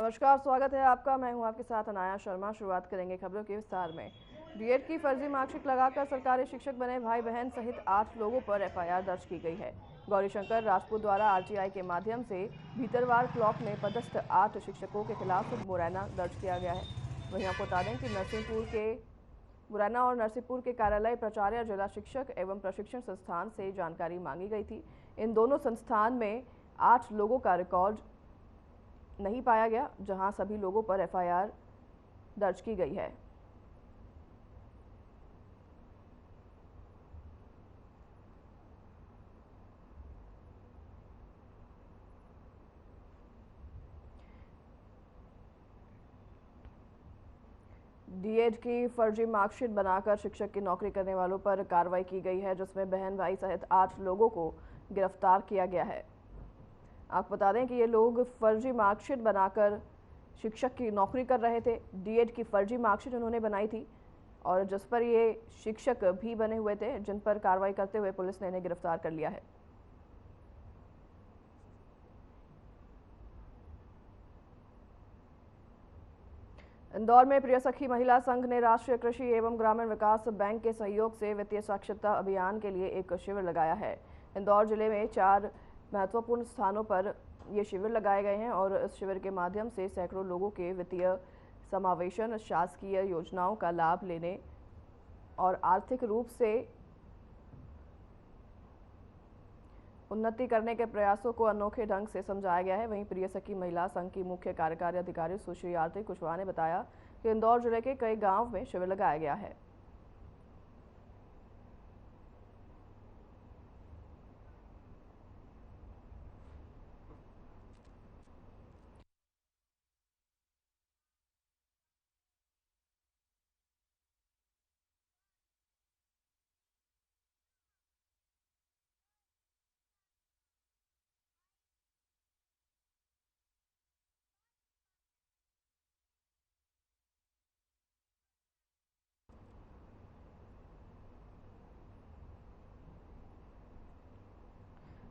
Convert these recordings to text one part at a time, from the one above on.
नमस्कार, स्वागत है आपका। मैं हूं आपके साथ अनाया शर्मा। शुरुआत करेंगे खबरों के विस्तार में। बीएड की फर्जी मार्कशीट लगाकर सरकारी शिक्षक बने भाई बहन सहित 8 लोगों पर एफआईआर दर्ज की गई है। गौरीशंकर राजपूत द्वारा आरटीआई के माध्यम से भीतरवार ब्लॉक में पदस्थ 8 शिक्षकों के खिलाफ मुरैना दर्ज किया गया है। वहीं आपको बता दें कि मुरैना और नरसिंहपुर के कार्यालय प्राचार्य, जिला शिक्षक एवं प्रशिक्षण संस्थान से जानकारी मांगी गई थी। इन दोनों संस्थान में 8 लोगों का रिकॉर्ड नहीं पाया गया, जहां सभी लोगों पर एफआईआर दर्ज की गई है। डीएड की फर्जी मार्कशीट बनाकर शिक्षक की नौकरी करने वालों पर कार्रवाई की गई है, जिसमें बहन भाई सहित 8 लोगों को गिरफ्तार किया गया है। आपको बता दें कि ये लोग फर्जी मार्कशीट बनाकर शिक्षक की नौकरी कर रहे थे। डीएड की फर्जी मार्कशीट उन्होंने बनाई थी और जिस पर ये शिक्षक भी बने हुए थे, जिन पर कार्रवाई करते हुए पुलिस ने इन्हें गिरफ्तार कर लिया है। इंदौर में प्रिय सखी महिला संघ ने राष्ट्रीय कृषि एवं ग्रामीण विकास बैंक के सहयोग से वित्तीय साक्षरता अभियान के लिए एक शिविर लगाया है। इंदौर जिले में 4 महत्वपूर्ण स्थानों पर ये शिविर लगाए गए हैं और इस शिविर के माध्यम से सैकड़ों लोगों के वित्तीय समावेशन, शासकीय योजनाओं का लाभ लेने और आर्थिक रूप से उन्नति करने के प्रयासों को अनोखे ढंग से समझाया गया है। वहीं प्रिय सखी महिला संघ की मुख्य कार्यकारी अधिकारी सुश्री आरती कुशवाहा ने बताया कि इंदौर जिले के कई गांव में शिविर लगाया गया है।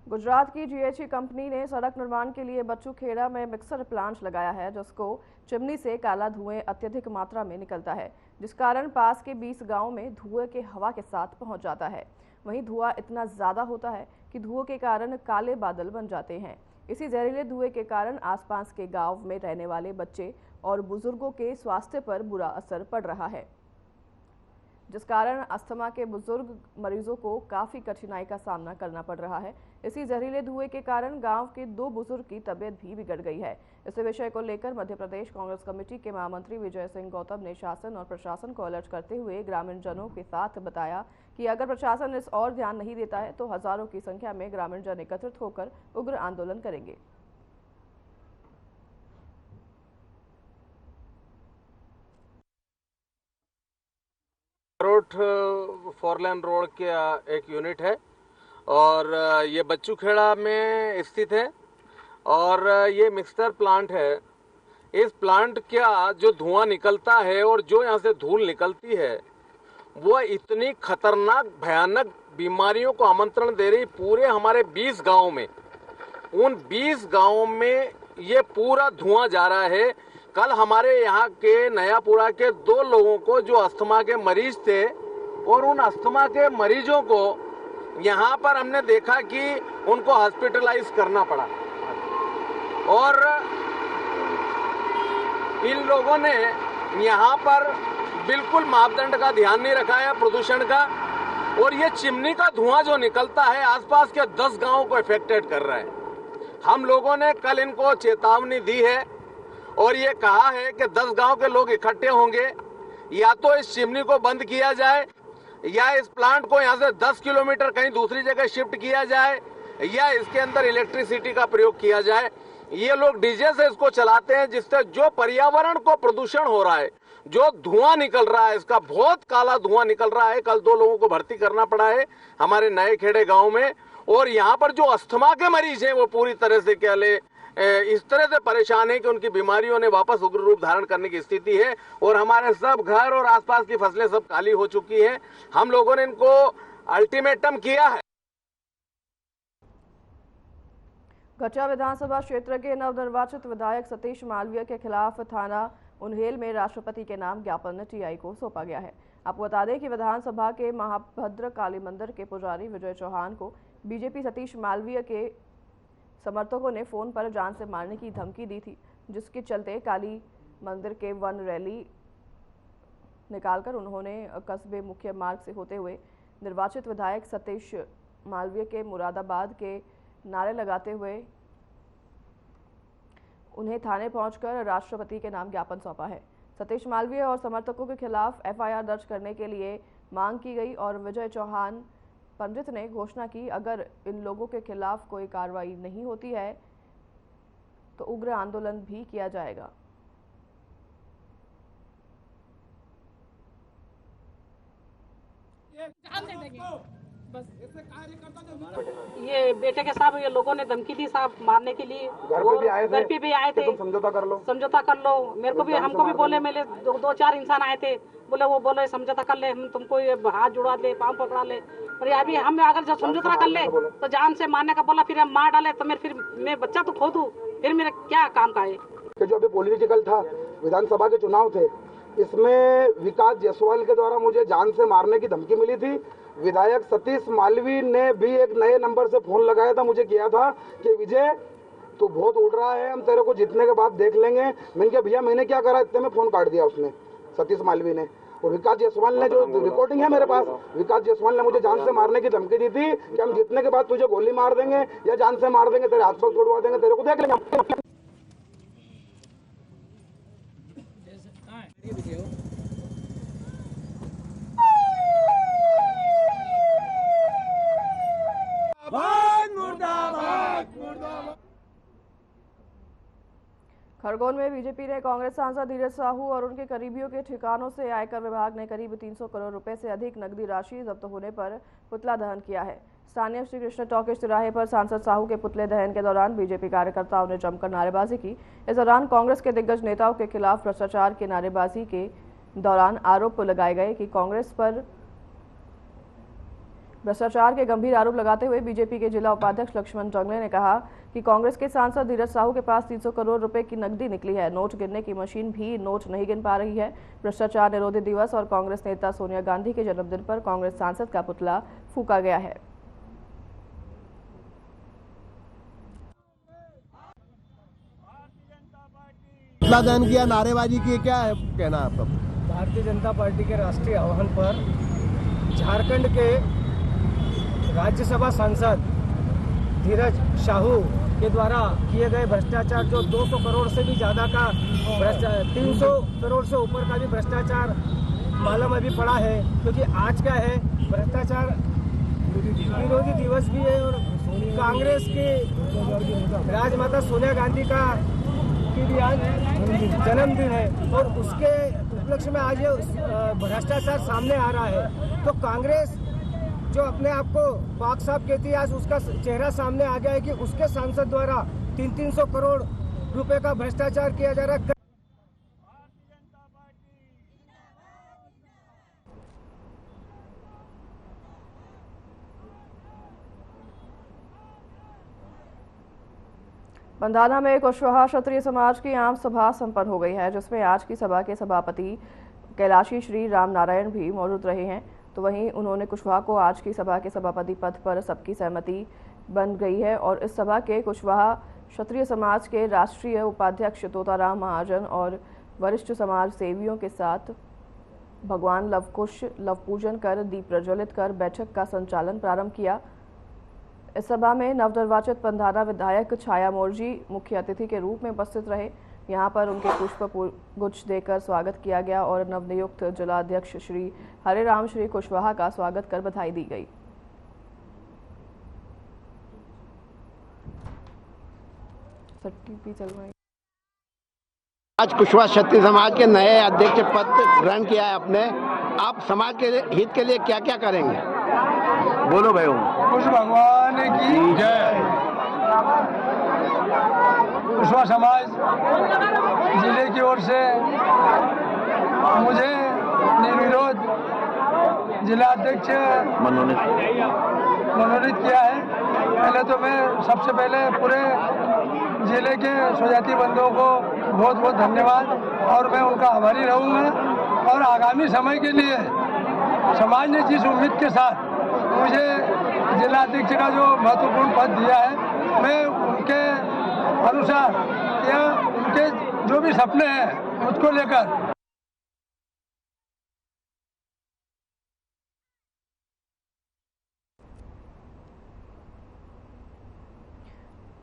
गुजरात की जीएचई कंपनी ने सड़क निर्माण के लिए बच्चूखेड़ा में मिक्सर प्लांट लगाया है, जिसको चिमनी से काला धुएं अत्यधिक मात्रा में निकलता है, जिस कारण पास के 20 गांव में धुएं के हवा के साथ पहुंच जाता है। वहीं धुआं इतना ज्यादा होता है कि धुएं के कारण काले बादल बन जाते हैं। इसी जहरीले धुएं के कारण आसपास के गांव में रहने वाले बच्चे और बुजुर्गों के स्वास्थ्य पर बुरा असर पड़ रहा है, जिस कारण अस्थमा के बुजुर्ग मरीजों को काफी कठिनाई का सामना करना पड़ रहा है। इसी जहरीले धुएं के कारण गांव के 2 बुजुर्ग की तबीयत भी बिगड़ गई है। इस विषय को लेकर मध्य प्रदेश कांग्रेस कमेटी के महामंत्री विजय सिंह गौतम ने शासन और प्रशासन को अलर्ट करते हुए ग्रामीण जनों के साथ बताया कि अगर प्रशासन इस ओर ध्यान नहीं देता है तो हजारों की संख्या में ग्रामीण जन एकत्रित होकर उग्र आंदोलन करेंगे। रोड 4 लेन रोड का एक यूनिट है और ये बच्चूखेड़ा में स्थित है और ये मिक्सर प्लांट है। इस प्लांट का जो धुआं निकलता है और जो यहाँ से धूल निकलती है वो इतनी खतरनाक भयानक बीमारियों को आमंत्रण दे रही पूरे हमारे 20 गांव में। उन 20 गांवों में ये पूरा धुआं जा रहा है। कल हमारे यहाँ के नयापुरा के 2 लोगों को जो अस्थमा के मरीज थे और उन अस्थमा के मरीजों को यहाँ पर हमने देखा कि उनको हॉस्पिटलाइज करना पड़ा और इन लोगों ने यहाँ पर बिल्कुल मापदंड का ध्यान नहीं रखा है प्रदूषण का, और ये चिमनी का धुआं जो निकलता है आसपास के 10 गांवों को इफेक्टेड कर रहा है। हम लोगों ने कल इनको चेतावनी दी है और ये कहा है कि 10 गांव के लोग इकट्ठे होंगे, या तो इस चिमनी को बंद किया जाए या इस प्लांट को यहाँ से 10 किलोमीटर कहीं दूसरी जगह शिफ्ट किया जाए या इसके अंदर इलेक्ट्रिसिटी का प्रयोग किया जाए। ये लोग डीजे से इसको चलाते हैं, जिससे जो पर्यावरण को प्रदूषण हो रहा है, जो धुआं निकल रहा है, इसका बहुत काला धुआं निकल रहा है। कल 2 लोगों को भर्ती करना पड़ा है हमारे नए खेड़े गांव में, और यहाँ पर जो अस्थमा के मरीज हैं वो पूरी तरह से क्या ले इस तरह से परेशान है कि उनकी बीमारियों ने वापस उग्र रूप धारण करने की स्थिति है और हमारे सब घर और आसपास की फसलें सब काली हो चुकी हैं। हम लोगों ने इनको अल्टीमेटम किया है। गठिया विधानसभा क्षेत्र के नवनिर्वाचित विधायक सतीश मालवीय के खिलाफ थाना उन्हेल में राष्ट्रपति के नाम ज्ञापन टीआई को सौंपा गया है। आपको बता दें कि विधानसभा के महाभद्र काली मंदिर के पुजारी विजय चौहान को बीजेपी सतीश मालवीय के समर्थकों ने फोन पर जान से मारने की धमकी दी थी, जिसके चलते काली मंदिर के वन रैली निकालकर उन्होंने कस्बे मुख्य मार्ग से होते हुए निर्वाचित विधायक सतीश मालवीय के मुरादाबाद के नारे लगाते हुए उन्हें थाने पहुंचकर राष्ट्रपति के नाम ज्ञापन सौंपा है। सतीश मालवीय और समर्थकों के खिलाफ एफआईआर दर्ज करने के लिए मांग की गई और विजय चौहान पंडित ने घोषणा की, अगर इन लोगों के खिलाफ कोई कार्रवाई नहीं होती है तो उग्र आंदोलन भी किया जाएगा। ये बेटे के साहब ये लोगों ने धमकी दी साहब मारने के लिए, घर पे भी आए थे समझौता कर लो। मेरे को भी हमको भी बोले, मेरे दो चार इंसान आए थे, बोले समझौता कर ले, हम तुमको ये हाथ जुड़ा ले, पाँव पकड़ा ले, और अभी हम अगर जब समझौता कर ले तो जान से मारने का बोला, फिर हम मार डाले तो मैं बच्चा तो खो दूं, फिर मेरा क्या काम का है। जो अभी पॉलिटिकल था, विधानसभा के चुनाव थे, इसमें विकास जायसवाल के द्वारा मुझे जान से मारने की धमकी मिली थी। विधायक सतीश मालवी ने भी एक नए नंबर से फोन लगाया था, मुझे किया था कि विजय तू बहुत उड़ रहा है, हम तेरे को जीतने के बाद देख लेंगे। मैंने कहा भैया मैंने क्या करा, इतने में फोन काट दिया उसने, सतीश मालवी ने। और विकास जायसवाल ने, जो रिकॉर्डिंग है मेरे पास, विकास जायसवाल ने मुझे जान से मारने की धमकी दी थी कि हम जीतने के बाद तुझे गोली मार देंगे या जान से मार देंगे, तेरे हाथ पग तोड़वा देंगे, तेरे को देख लेंगे। खरगोन में बीजेपी ने कांग्रेस सांसद धीरज साहू और उनके करीबियों के ठिकानों से आयकर विभाग ने करीब 300 करोड़ रुपए से अधिक नकदी राशि जब्त होने पर पुतला दहन किया है। स्थानीय श्री कृष्ण टॉकीज तिराहे पर सांसद साहू के पुतले दहन के दौरान बीजेपी कार्यकर्ताओं ने जमकर नारेबाजी की। इस दौरान कांग्रेस के दिग्गज नेताओं के खिलाफ भ्रष्टाचार की नारेबाजी के दौरान आरोप लगाए गए कि कांग्रेस पर भ्रष्टाचार के गंभीर आरोप लगाते हुए बीजेपी के जिला उपाध्यक्ष लक्ष्मण जंगले ने कहा कि कांग्रेस के सांसद धीरज साहू के पास 300 करोड़ रुपए की नकदी निकली है। नोट गिनने की मशीन भी नोट नहीं गिन पा रही है। भ्रष्टाचार निरोधी दिवस और कांग्रेस नेता सोनिया गांधी के जन्मदिन पर कांग्रेस सांसद का पुतला फूंका गया है। पुतला दहन किया, नारेबाजी की, क्या है कहना आपका? भारतीय जनता पार्टी के राष्ट्रीय आह्वान पर झारखंड के राज्यसभा सांसद धीरज साहू के द्वारा किए गए भ्रष्टाचार, जो 200 करोड़ से भी ज़्यादा का 300 करोड़ से ऊपर का भी भ्रष्टाचार मालूम अभी पड़ा है, क्योंकि आज क्या है, भ्रष्टाचार विरोधी दिवस भी है और कांग्रेस की राजमाता सोनिया गांधी का भी आज जन्मदिन है और उसके उपलक्ष्य में आज ये भ्रष्टाचार सामने आ रहा है। तो कांग्रेस जो अपने आप को पाक साहब कहती है, आज उसका चेहरा सामने आ गया है कि उसके सांसद द्वारा 300 करोड़ रुपए का भ्रष्टाचार किया जा रहा है। बंधाना में कुशवाहा क्षत्रिय समाज की आम सभा संपन्न हो गई है, जिसमें आज की सभा के सभापति कैलाशी श्री राम नारायण भी मौजूद रहे हैं। तो वहीं उन्होंने कुशवाहा को आज की सभा के सभापति पद पर सबकी सहमति बन गई है और इस सभा के कुशवाहा क्षत्रिय समाज के राष्ट्रीय उपाध्यक्ष तोताराम महाजन और वरिष्ठ समाज सेवियों के साथ भगवान लवकुश लव पूजन कर दीप प्रज्वलित कर बैठक का संचालन प्रारंभ किया। इस सभा में नवनिर्वाचित पंधाना विधायक छाया मोर्जी मुख्य अतिथि के रूप में उपस्थित रहे। यहां पर उनके पुष्प गुच्छ देकर स्वागत किया गया और नवनियुक्त जिलाध्यक्ष श्री हरेराम श्री कुशवाहा का स्वागत कर बधाई दी गई। आज कुशवाहा क्षत्रिय समाज के नए अध्यक्ष पद ग्रहण किया है आपने, आप समाज के हित के लिए क्या क्या करेंगे? बोलो भाई। कुश भगवान की जय। कुशवाहा समाज जिले की ओर से मुझे निर्विरोध जिला अध्यक्ष मनोनीत किया है पहले तो मैं सबसे पहले पूरे जिले के स्वजाति बंधुओं को बहुत बहुत धन्यवाद और मैं उनका आभारी रहूँगा। और आगामी समय के लिए समाज ने जिस उम्मीद के साथ मुझे जिला अध्यक्ष का जो महत्वपूर्ण पद दिया है, मैं उनके अनुसार या उनके जो भी सपने हैं उसको लेकर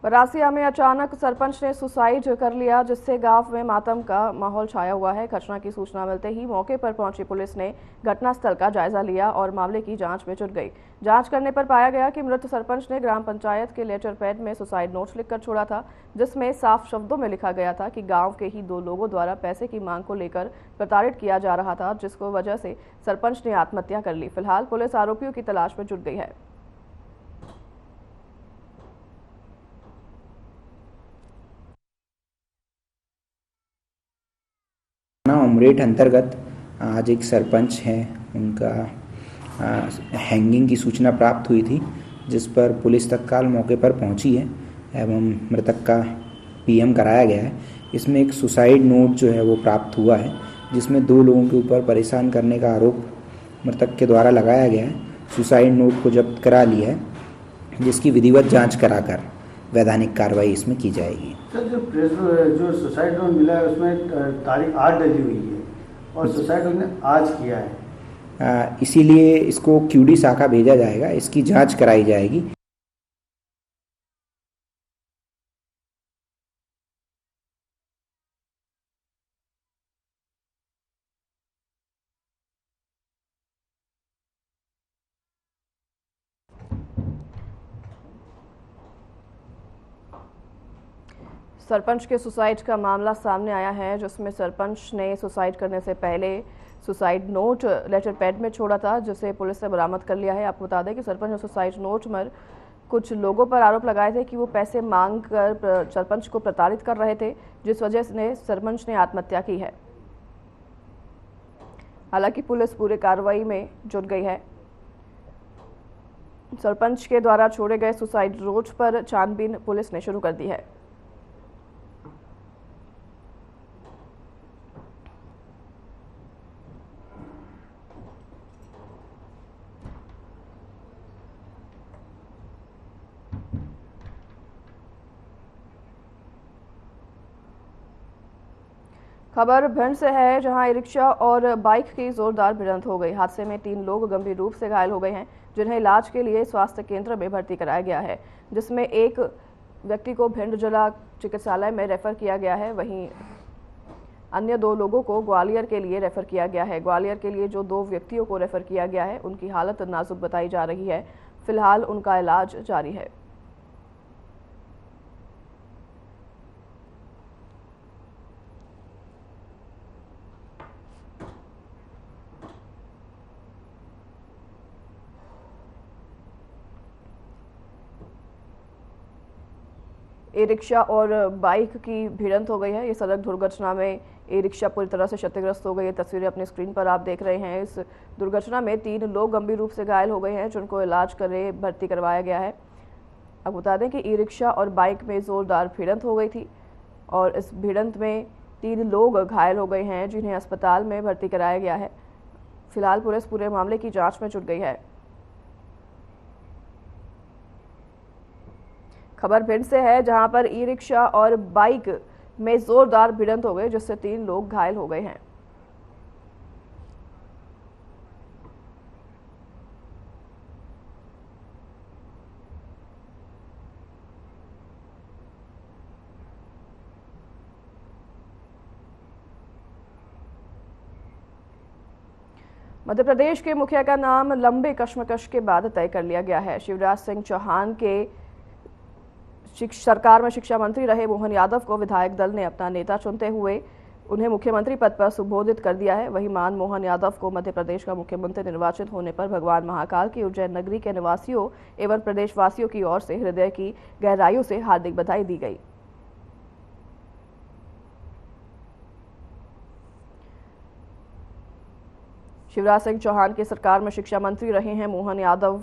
बरासिया में अचानक सरपंच ने सुसाइड कर लिया, जिससे गांव में मातम का माहौल छाया हुआ है। घटना की सूचना मिलते ही मौके पर पहुंची पुलिस ने घटनास्थल का जायजा लिया और मामले की जांच में जुट गई। जांच करने पर पाया गया कि मृत सरपंच ने ग्राम पंचायत के लेटर पैड में सुसाइड नोट लिखकर छोड़ा था, जिसमें साफ शब्दों में लिखा गया था कि गाँव के ही 2 लोगों द्वारा पैसे की मांग को लेकर प्रताड़ित किया जा रहा था, जिसको वजह से सरपंच ने आत्महत्या कर ली। फिलहाल पुलिस आरोपियों की तलाश में जुट गई है। उमरेठ अंतर्गत आज एक सरपंच हैं, उनका हैंगिंग की सूचना प्राप्त हुई थी, जिस पर पुलिस तत्काल मौके पर पहुंची है एवं मृतक का पीएम कराया गया है। इसमें एक सुसाइड नोट जो है वो प्राप्त हुआ है, जिसमें 2 लोगों के ऊपर परेशान करने का आरोप मृतक के द्वारा लगाया गया है। सुसाइड नोट को जब्त करा लिया है, जिसकी विधिवत जाँच कराकर वैधानिक कार्रवाई इसमें की जाएगी। सर, जो सुसाइड नोट मिला है उसमें तारीख 8 डली हुई है और सुसाइड उसने आज किया है, इसीलिए इसको क्यूडी शाखा भेजा जाएगा, इसकी जांच कराई जाएगी। सरपंच के सुसाइड का मामला सामने आया है, जिसमें सरपंच ने सुसाइड करने से पहले सुसाइड नोट लेटर पैड में छोड़ा था, जिसे पुलिस ने बरामद कर लिया है। आपको बता दें कि सरपंच ने सुसाइड नोट में कुछ लोगों पर आरोप लगाए थे कि वो पैसे मांग कर सरपंच को प्रताड़ित कर रहे थे, जिस वजह से सरपंच ने आत्महत्या की है। हालांकि पुलिस पूरे कार्रवाई में जुट गई है। सरपंच के द्वारा छोड़े गए सुसाइड नोट पर छानबीन पुलिस ने शुरू कर दी है। खबर भिंड से है, जहां ई रिक्शा और बाइक की जोरदार भिड़ंत हो गई। हादसे में 3 लोग गंभीर रूप से घायल हो गए हैं, जिन्हें इलाज के लिए स्वास्थ्य केंद्र में भर्ती कराया गया है, जिसमें एक व्यक्ति को भिंड जिला चिकित्सालय में रेफर किया गया है। वहीं अन्य 2 लोगों को ग्वालियर के लिए रेफर किया गया है। ग्वालियर के लिए जो 2 व्यक्तियों को रेफर किया गया है, उनकी हालत नाजुक बताई जा रही है। फिलहाल उनका इलाज जारी है। ई रिक्शा और बाइक की भिड़ंत हो गई है। ये सड़क दुर्घटना में ई रिक्शा पूरी तरह से क्षतिग्रस्त हो गई है। तस्वीरें अपनी स्क्रीन पर आप देख रहे हैं। इस दुर्घटना में 3 लोग गंभीर रूप से घायल हो गए हैं, जिनको इलाज करे भर्ती करवाया गया है। अब बता दें कि ई रिक्शा और बाइक में जोरदार भिड़ंत हो गई थी और इस भिड़ंत में 3 लोग घायल हो गए हैं, जिन्हें अस्पताल में भर्ती कराया गया है। फिलहाल पुलिस पूरे मामले की जाँच में जुट गई है। खबर भिंड से है, जहां पर ई रिक्शा और बाइक में जोरदार भिड़ंत हो गई, जिससे 3 लोग घायल हो गए हैं। मध्य प्रदेश के मुखिया का नाम लंबे कश्मकश के बाद तय कर लिया गया है। शिवराज सिंह चौहान के सरकार में शिक्षा मंत्री रहे मोहन यादव को विधायक दल ने अपना नेता चुनते हुए उन्हें मुख्यमंत्री पद पर सुशोभित कर दिया है। वहीं मान मोहन यादव को मध्य प्रदेश का मुख्यमंत्री निर्वाचित होने पर भगवान महाकाल की उज्जैन नगरी के निवासियों एवं प्रदेशवासियों की ओर से हृदय की गहराइयों से हार्दिक बधाई दी गई। शिवराज सिंह चौहान की सरकार में शिक्षा मंत्री रहे हैं मोहन यादव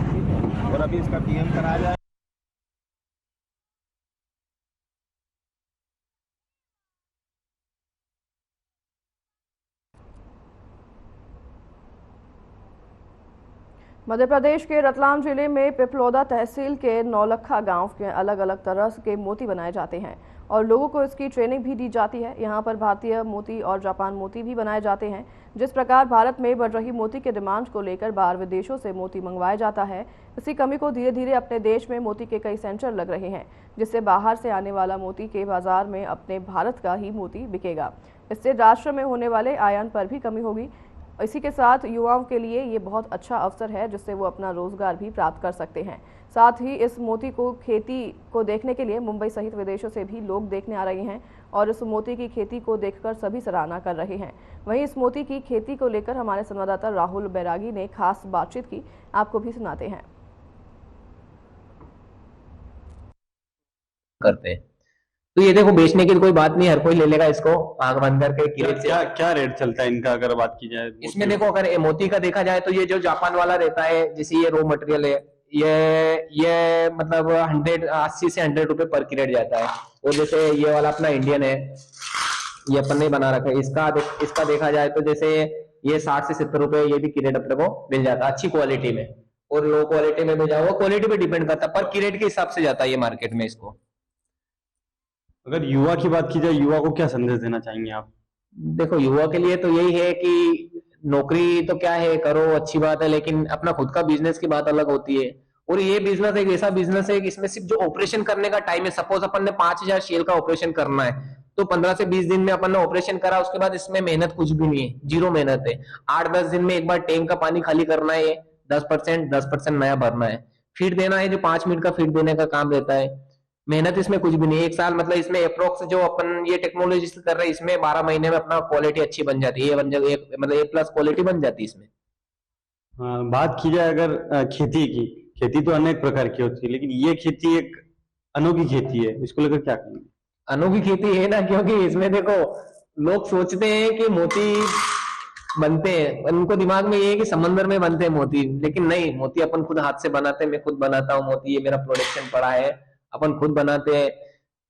और अभी इसका पीएम कराया जाए। मध्य प्रदेश के रतलाम जिले में पिपलौदा तहसील के नौलखा गांव के अलग अलग तरह के मोती बनाए जाते हैं और लोगों को इसकी ट्रेनिंग भी दी जाती है। यहां पर भारतीय मोती और जापान मोती भी बनाए जाते हैं। जिस प्रकार भारत में बढ़ रही मोती के डिमांड को लेकर बाहर विदेशों से मोती मंगवाया जाता है, इसी कमी को धीरे धीरे अपने देश में मोती के कई सेंटर लग रहे हैं, जिससे बाहर से आने वाला मोती के बाजार में अपने भारत का ही मोती बिकेगा। इससे राष्ट्र में होने वाले आयान पर भी कमी होगी। इसी के साथ युवाओं के लिए ये बहुत अच्छा अवसर है, जिससे वो अपना रोजगार भी प्राप्त कर सकते हैं। साथ ही इस मोती को खेती को देखने के लिए मुंबई सहित विदेशों से भी लोग देखने आ रहे हैं और इस मोती की खेती को देखकर सभी सराहना कर रहे हैं। वहीं इस मोती की खेती को लेकर हमारे संवाददाता राहुल बैरागी ने खास बातचीत की, आपको भी सुनाते हैं। करते हैं तो ये देखो, बेचने की कोई बात नहीं, हर कोई ले लेगा इसको आग बंद करके किरेट से। क्या रेट चलता है इनका अगर बात की जाए? इसमें देखो, अगर मोती का देखा जाए तो ये जो जापान वाला रहता है, जैसे ये रॉ मटेरियल है, ये मतलब 80 से 100 रुपए पर किरेट जाता है। और जैसे ये वाला अपना इंडियन है, ये अपन ने बना रखा है, इसका देखा जाए तो जैसे ये 60 से 70 रुपए ये भी किरेट अपने को मिल जाता है अच्छी क्वालिटी में। और लो क्वालिटी में भी जाओ, वो क्वालिटी पे डिपेंड करता है, पर किरेट के हिसाब से जाता है ये मार्केट में इसको। अगर युवा की बात की जाए, युवा को क्या संदेश देना चाहेंगे आप? देखो, युवा के लिए तो यही है कि नौकरी तो क्या है, करो, अच्छी बात है, लेकिन अपना खुद का बिजनेस की बात अलग होती है। और ये बिजनेस एक ऐसा बिजनेस है कि इसमें सिर्फ जो ऑपरेशन करने का टाइम है, सपोज अपन ने 5000 शेल का ऑपरेशन करना है तो 15 से 20 दिन में अपन ने ऑपरेशन करा, उसके बाद इसमें मेहनत कुछ भी नहीं है, जीरो मेहनत है। 8-10 दिन में एक बार टैंक का पानी खाली करना है, 10% नया भरना है, फीड देना है, जो 5 मिनट का फीड देने का काम रहता है। मेहनत इसमें कुछ भी नहीं। 1 साल मतलब इसमें अप्रोक्स जो अपन ये टेक्नोलॉजी से कर रहे हैं, इसमें 12 महीने में अपना क्वालिटी अच्छी बन जाती है, मतलब A+ क्वालिटी बन जाती है इसमें। बात की जाए अगर खेती की, खेती तो अनेक प्रकार की होती है, लेकिन ये खेती एक अनोखी खेती है, इसको लेकर क्या कहेंगे? अनोखी खेती है ना, क्योंकि इसमें देखो, लोग सोचते हैं कि मोती बनते हैं, उनको दिमाग में ये है कि समंदर में बनते हैं मोती, लेकिन नहीं, मोती अपन खुद हाथ से बनाते हैं। मैं खुद बनाता हूँ मोती, ये मेरा प्रोडक्शन पड़ा है, अपन खुद बनाते हैं।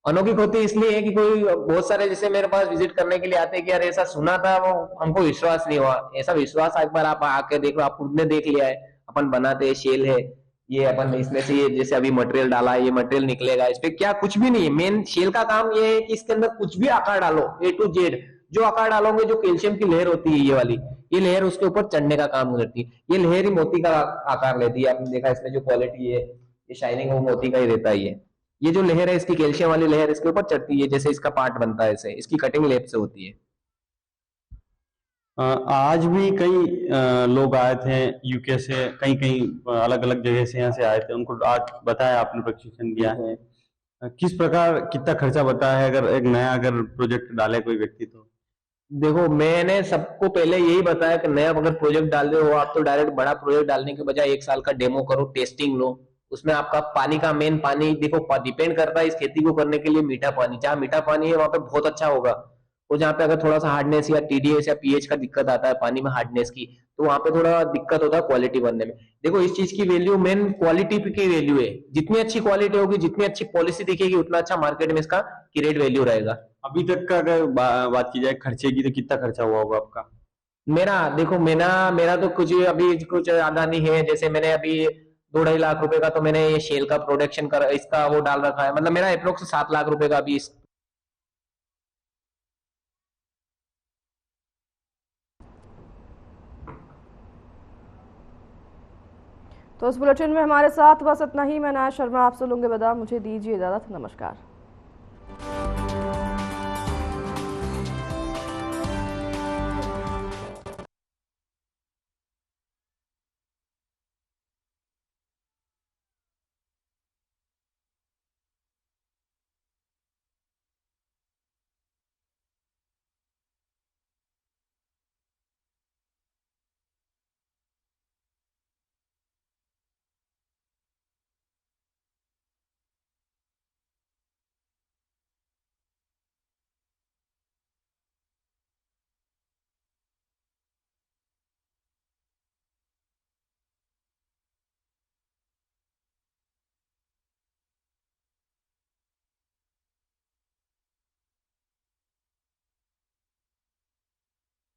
अनोखी होती इसलिए है कि कोई बहुत सारे जैसे मेरे पास विजिट करने के लिए आते हैं कि यार ऐसा सुना था, वो हमको विश्वास नहीं हुआ। ऐसा विश्वास एक बार आप आके देख लो, आप खुद ने देख लिया है। अपन बनाते हैं, शेल है ये, अपन इसमें से ये जैसे अभी मटेरियल डाला है, ये मटेरियल निकलेगा, इस पे क्या कुछ भी नहीं है। मेन शेल का काम ये है कि इसके अंदर कुछ भी आकार डालो, A to Z, जो आकार डालोगे, जो कैल्शियम की लेयर होती है ये वाली, ये लेयर उसके ऊपर चढ़ने का काम करती है। ये लेयर ही मोती का आकार लेती है। आपने देखा इसमें जो क्वालिटी है, ये शाइनिंग वो मोती का ही रहता है। ये जो लेयर है, इसकी कैल्शियम वाली लेयर इसके ऊपर चढ़ती है, जैसे इसका पार्ट बनता है, ऐसे इसकी कटिंग लेप से होती है। आज भी कई लोग आए थे यूके से, कई अलग अलग जगह से यहाँ से आए थे, उनको आज बताया, आपने प्रशिक्षण दिया है। किस प्रकार कितना खर्चा बताया है अगर एक नया अगर प्रोजेक्ट डाले कोई व्यक्ति? तो देखो, मैंने सबको पहले यही बताया कि नया अगर प्रोजेक्ट डाल रहे हो आप, तो डायरेक्ट बड़ा प्रोजेक्ट डालने के बजाय 1 साल का डेमो करो, टेस्टिंग लो। उसमें आपका पानी का मेन पानी देखो, डिपेंड करता है इस खेती को करने के लिए मीठा पानी। जहाँ मीठा पानी है वहां पे बहुत अच्छा होगा, और जहाँ पे अगर थोड़ा सा हार्डनेस या TDS या pH का दिक्कत आता है पानी में हार्डनेस की, तो वहां पे थोड़ा दिक्कत होता है क्वालिटी बनने में। देखो, इस चीज की वैल्यू मेन क्वालिटी की वैल्यू है। जितनी अच्छी क्वालिटी होगी, जितनी अच्छी पॉलिसी दिखेगी, उतना अच्छा मार्केट में इसका की रेट वैल्यू रहेगा। अभी तक का अगर बात की जाए खर्चे की, तो कितना खर्चा हुआ होगा आपका? मेरा तो कुछ अभी कुछ ज्यादा नहीं है। जैसे मैंने अभी 2-2.5 लाख रुपए का तो मैंने ये शेल का प्रोडक्शन कर इसका वो डाल रखा है, मतलब मेरा अप्रोक्स 7 लाख रुपए का अभी। तो इस बुलेटिन में हमारे साथ बस इतना ही। मैं नाया शर्मा आपसे लूंगी विदा, मुझे दीजिए इजाजत, नमस्कार।